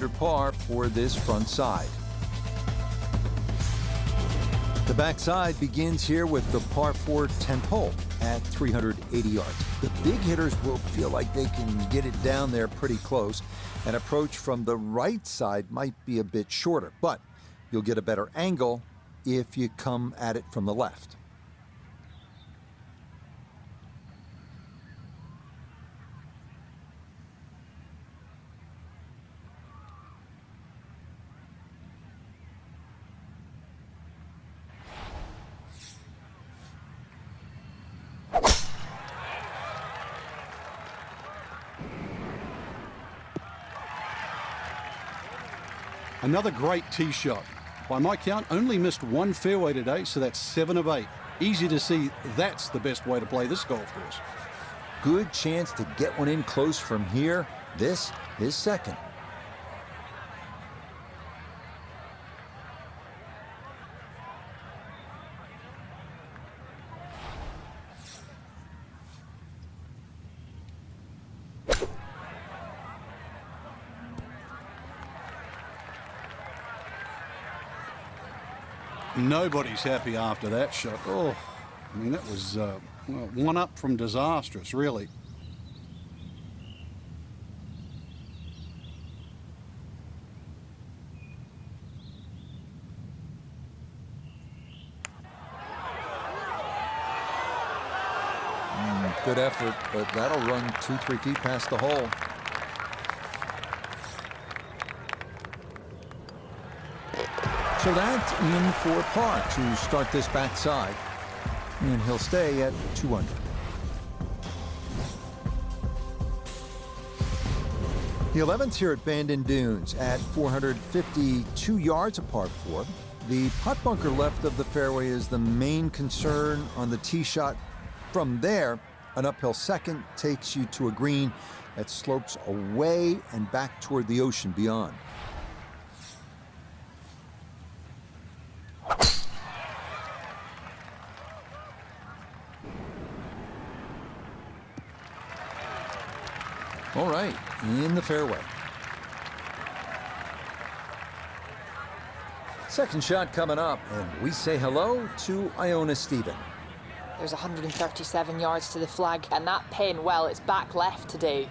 under par for this front side. The backside begins here with the par 4 10th hole at 380 yards. The big hitters will feel like they can get it down there pretty close. An approach from the right side might be a bit shorter, but you'll get a better angle if you come at it from the left. Another great tee shot. By my count, only missed one fairway today, so that's 7 of 8. Easy to see that's the best way to play this golf course. Good chance to get one in close from here. This is second. Nobody's happy after that shot. Oh, I mean, that was well, one up from disastrous, really. Good effort, but that'll run 2-3 feet past the hole. So that's in for par to start this backside, and he'll stay at 2 under. The 11th here at Bandon Dunes at 452 yards, a par 4. The putt bunker left of the fairway is the main concern on the tee shot. From there, an uphill second takes you to a green that slopes away and back toward the ocean beyond. All right, in the fairway. Second shot coming up, and we say hello to Iona Stephen. There's 137 yards to the flag, and that pin, well, it's back left today.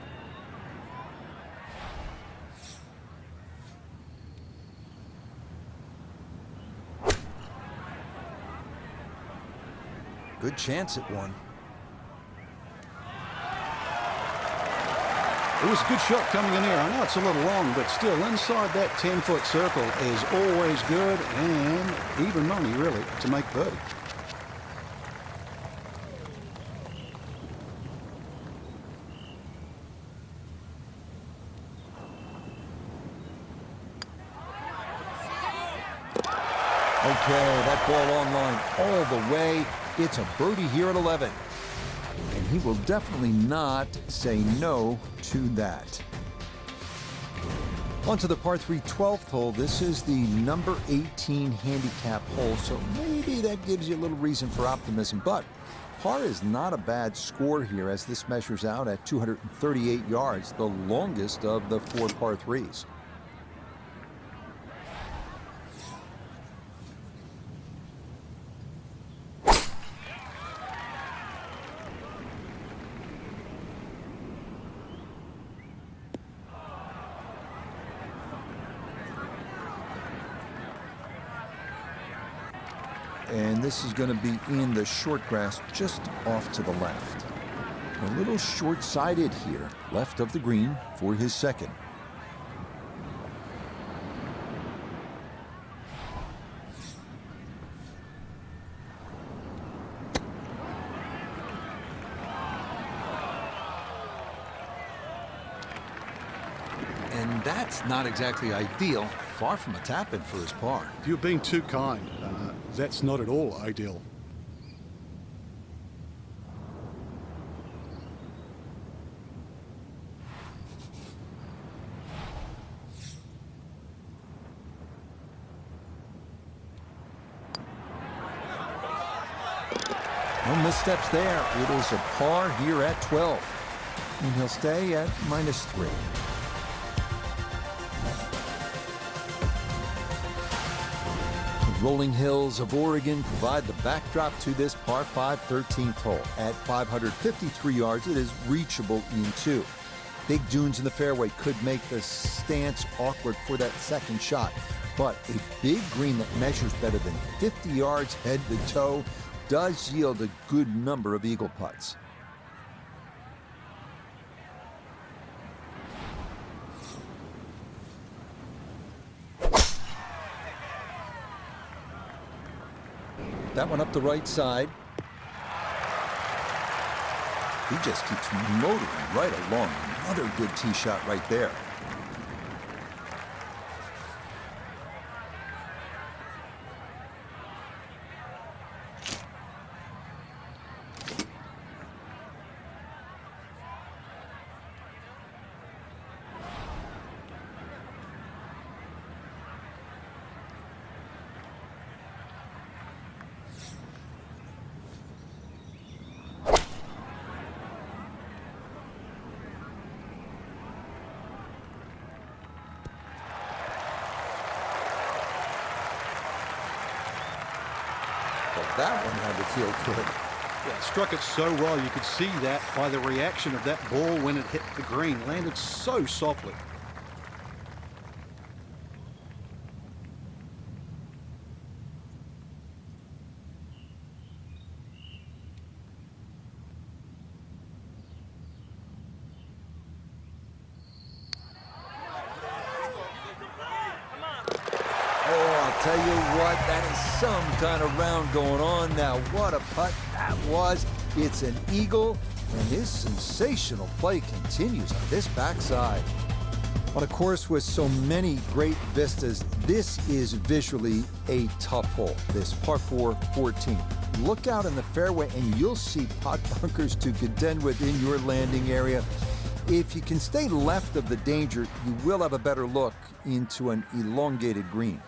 Good chance at one. It was a good shot coming in here. I know it's a little long, but still inside that 10-foot circle is always good, and even money, really, to make birdie. Okay, that ball on line all the way. It's a birdie here at 11. And he will definitely not say no to that. On to the par 3 12th hole. This is the number 18 handicap hole, so maybe that gives you a little reason for optimism. But par is not a bad score here as this measures out at 238 yards, the longest of the 4 par 3s. And this is going to be in the short grass just off to the left. A little short-sided here, left of the green for his second. And that's not exactly ideal. Far from a tap-in for his par. You're being too kind. That's not at all ideal. No missteps there. It is a par here at 12. And he'll stay at -3. rolling hills of Oregon provide the backdrop to this par 5 13th hole. At 553 yards, it is reachable in two. Big dunes in the fairway could make the stance awkward for that second shot, but a big green that measures better than 50 yards head to toe does yield a good number of eagle putts. That one up the right side. He just keeps motoring right along. Another good tee shot right there. That one had to feel good. Yeah, struck it so well. You could see that by the reaction of that ball when it hit the green. Landed so softly. Tell you what, that is some kind of round going on now. What a putt that was. It's an eagle, and his sensational play continues on this backside. On a course with so many great vistas, this is visually a tough hole, this par 4 14. Look out in the fairway and you'll see pot bunkers to contend with in your landing area. If you can stay left of the danger, you will have a better look into an elongated green.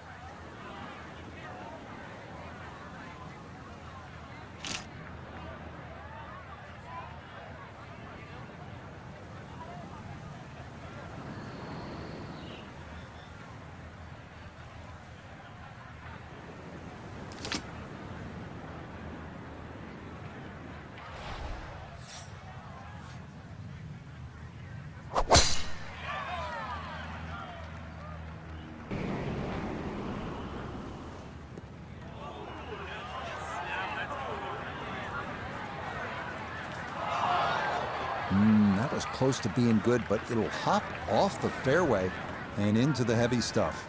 That was close to being good, but it'll hop off the fairway and into the heavy stuff.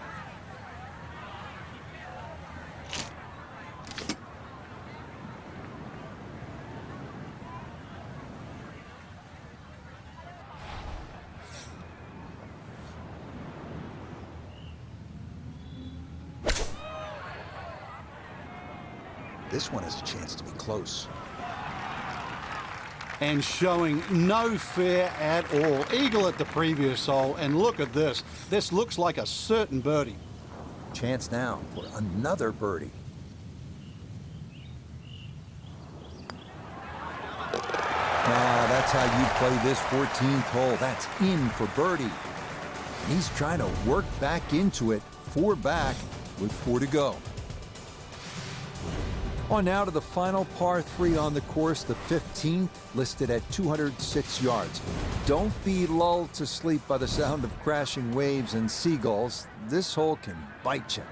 This one has a chance to be close. And showing no fear at all. Eagle at the previous hole, and look at this. This looks like a certain birdie. Chance now for another birdie. Now, that's how you play this 14th hole. That's in for birdie. He's trying to work back into it. 4 back with 4 to go. On now to the final par 3 on the course, the 15th, listed at 206 yards. Don't be lulled to sleep by the sound of crashing waves and seagulls. This hole can bite you,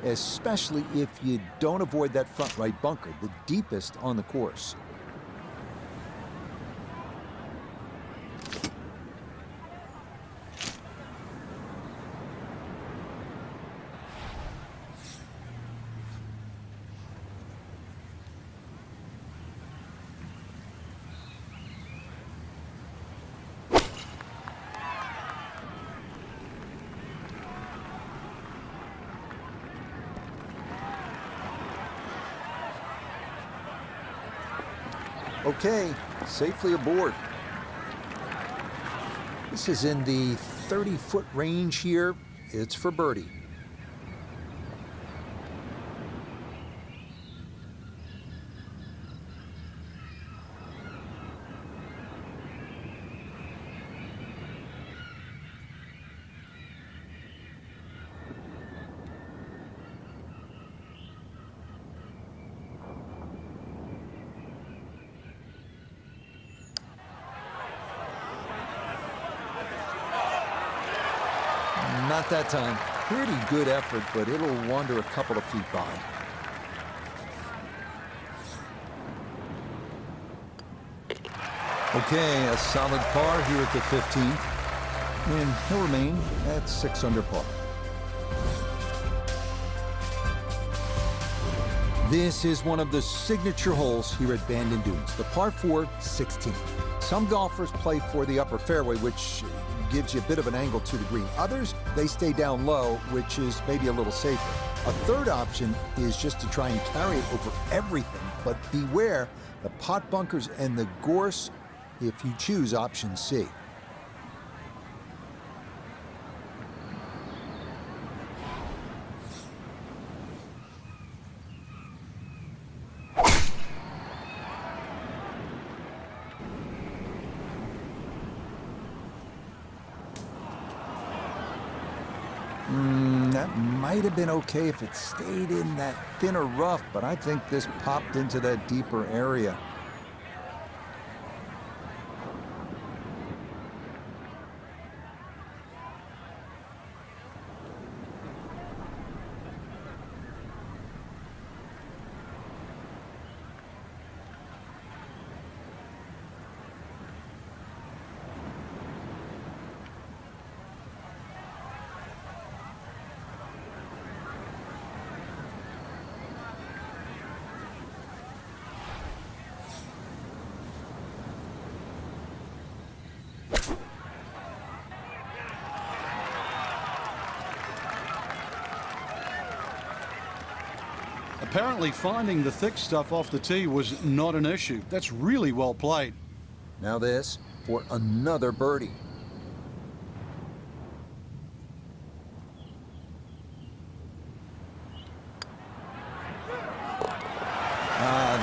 especially if you don't avoid that front right bunker, the deepest on the course. Okay, safely aboard. This is in the 30-foot range here. It's for birdie. that time. Pretty good effort, but it'll wander a couple of feet by. Okay, a solid par here at the 15th. And he'll remain at 6 under par. This is one of the signature holes here at Bandon Dunes, the par 4 16. Some golfers play for the upper fairway, which gives you a bit of an angle to the green. Others, they stay down low, which is maybe a little safer. A third option is just to try and carry it over everything, but beware the pot bunkers and the gorse if you choose option C. That might have been okay if it stayed in that thinner rough, but I think this popped into that deeper area. Apparently finding the thick stuff off the tee was not an issue. That's really well played. Now this for another birdie.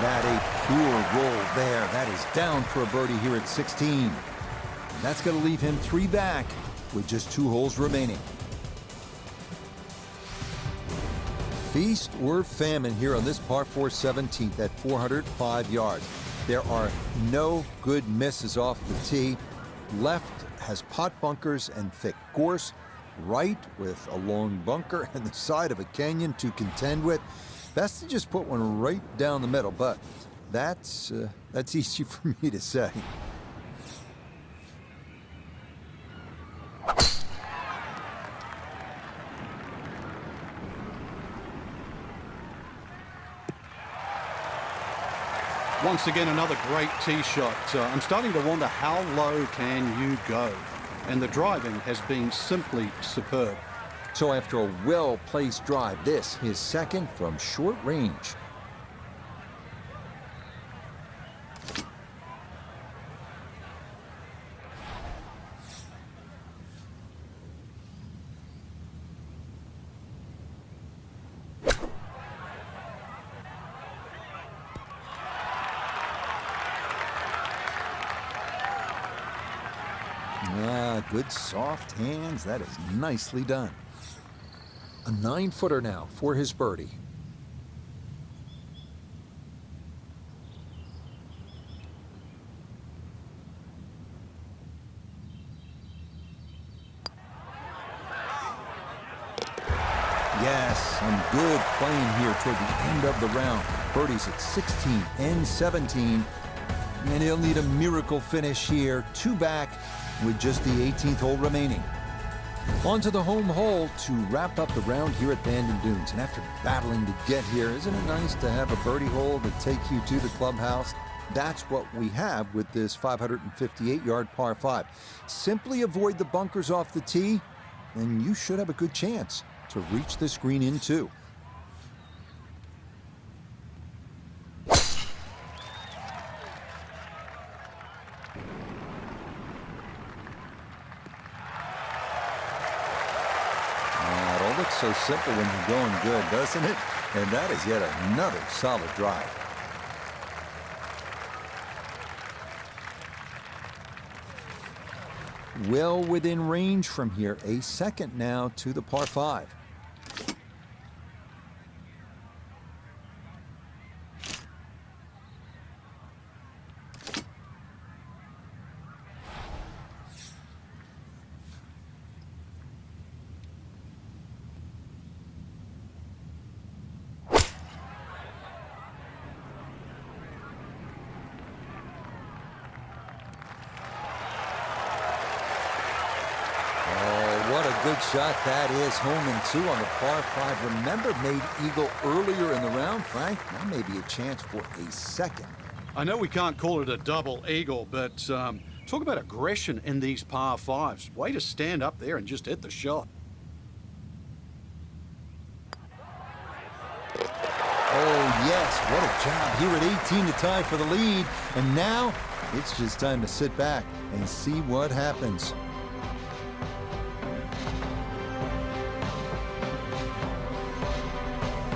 That a poor roll there. That is down for a birdie here at 16. And that's going to leave him 3 back with just 2 holes remaining. Feast or famine here on this par 4 17th at 405 yards. There are no good misses off the tee. Left has pot bunkers and thick gorse. Right with a long bunker and the side of a canyon to contend with. Best to just put one right down the middle, but that's easy for me to say. Once again, another great tee shot. I'm starting to wonder how low can you go? And the driving has been simply superb. So after a well-placed drive, this his second from short range. Good soft hands. That is nicely done. A 9-footer now for his birdie. Yes, some good playing here toward the end of the round. Birdies at 16 and 17. And he'll need a miracle finish here. 2 back with just the 18th hole remaining. On to the home hole to wrap up the round here at Bandon Dunes. And after battling to get here, isn't it nice to have a birdie hole to take you to the clubhouse? That's what we have with this 558-yard par 5. Simply avoid the bunkers off the tee, and you should have a good chance to reach this green in two. So simple when you're going good, doesn't it? And that is yet another solid drive. Well within range from here. A second now to the par 5. good shot that is. Home and 2 on the par 5. Remember, made eagle earlier in the round, Frank. Now maybe a chance for a second. I know we can't call it a double eagle, but talk about aggression in these par 5s. Way to stand up there and just hit the shot. Oh, yes, what a job here at 18 to tie for the lead. And now it's just time to sit back and see what happens.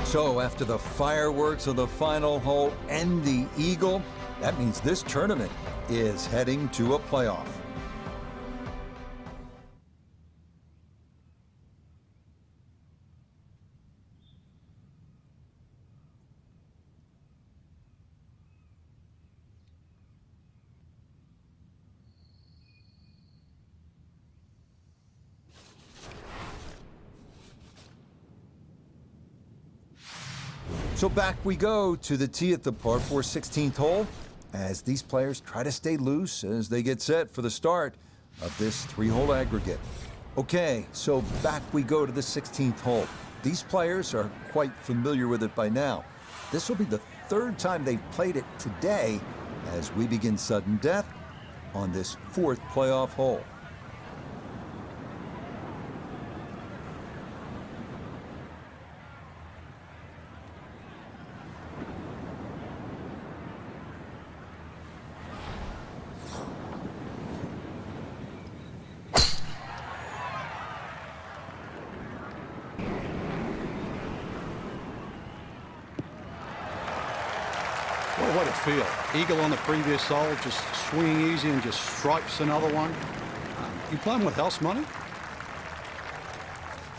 So after the fireworks of the final hole and the eagle, that means this tournament is heading to a playoff. So back we go to the tee at the par 4 16th hole as these players try to stay loose as they get set for the start of this 3-hole aggregate. Okay, so back we go to the 16th hole. These players are quite familiar with it by now. This will be the 3rd time they've played it today as we begin sudden death on this 4th playoff hole. What a way to feel. Eagle on the previous hole, just swinging easy and just stripes another one. You playing with house money?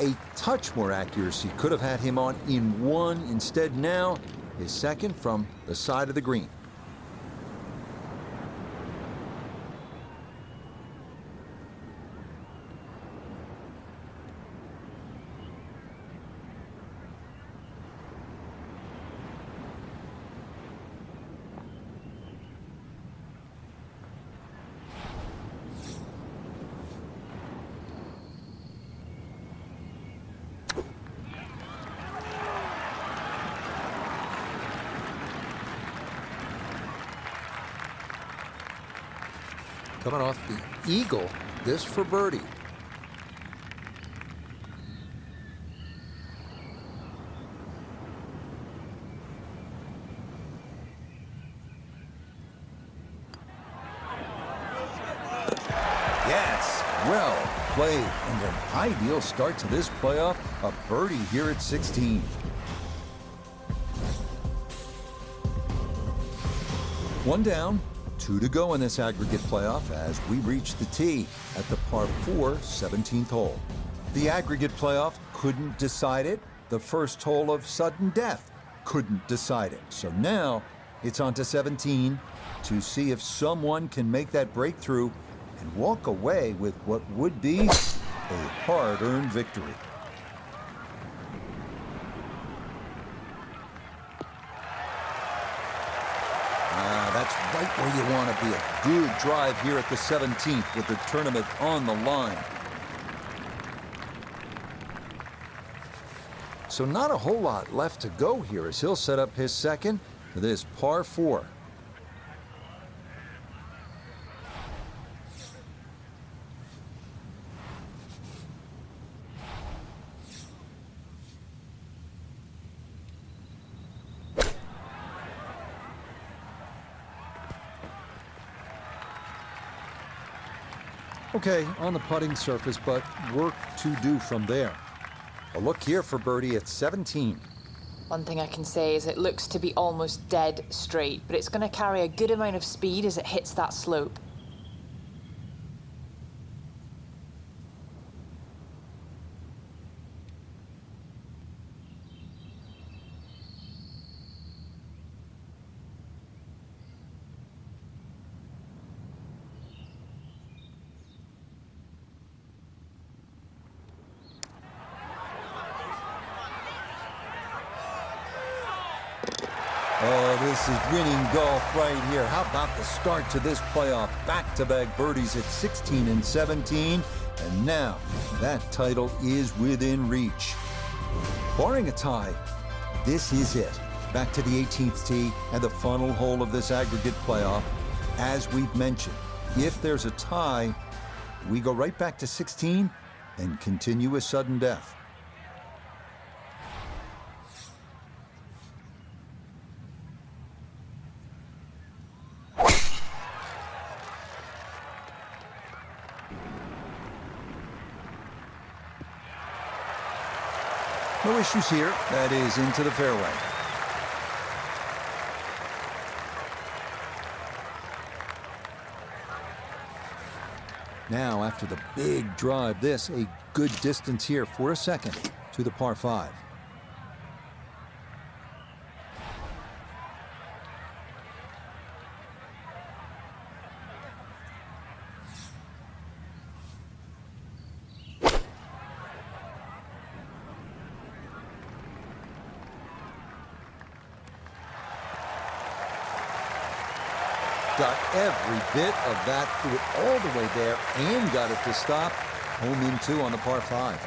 A touch more accuracy could have had him on in 1. Instead now, his second from the side of the green. Coming off the eagle, this for birdie. Yes, well played, and an ideal start to this playoff, a birdie here at 16. One down. 2 to go in this aggregate playoff as we reach the tee at the par 4 17th hole. The aggregate playoff couldn't decide it. The first hole of sudden death couldn't decide it. So now it's on to 17 to see if someone can make that breakthrough and walk away with what would be a hard-earned victory. That's right where you want to be. A good drive here at the 17th with the tournament on the line. So not a whole lot left to go here as he'll set up his second for this par 4. Okay, on the putting surface, but work to do from there. A look here for birdie at 17. One thing I can say is it looks to be almost dead straight, but it's going to carry a good amount of speed as it hits that slope. Oh, this is winning golf right here. How about the start to this playoff? Back-to-back birdies at 16 and 17 And now, that title is within reach. Barring a tie, this is it. Back to the 18th tee and the final hole of this aggregate playoff. As we've mentioned, if there's a tie, we go right back to 16 and continue a sudden death. No issues here. That is into the fairway. Now, after the big drive, this a good distance here for a second to the par 5. Got every bit of that, threw it all the way there and got it to stop. Home in 2 on the par 5.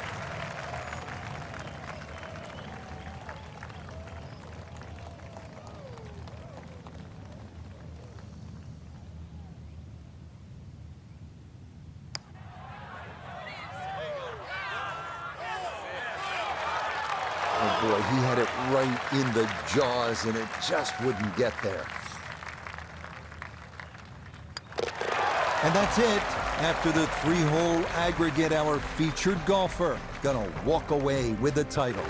Oh boy, he had it right in the jaws and it just wouldn't get there. And that's it. After the 3-hole aggregate, our featured golfer gonna walk away with the title.